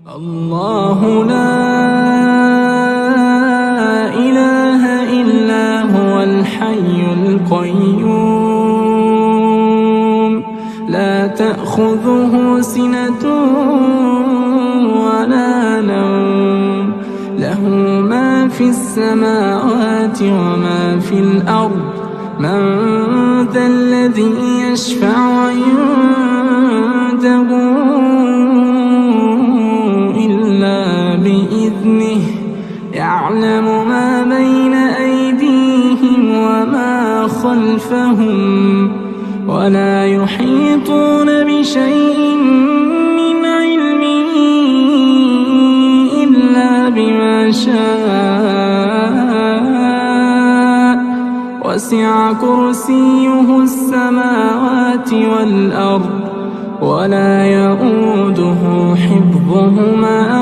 الله لا إله إلا هو الحي القيوم لا تأخذه سنة ولا نوم له ما في السماوات وما في الأرض من ذا الذي يشفع عنده بإذنه يعلم ما بين أيديهم وما خلفهم ولا يحيطون بشيء من علمه إلا بما شاء وسع كرسيه السماوات والأرض ولا يؤوده حفظهما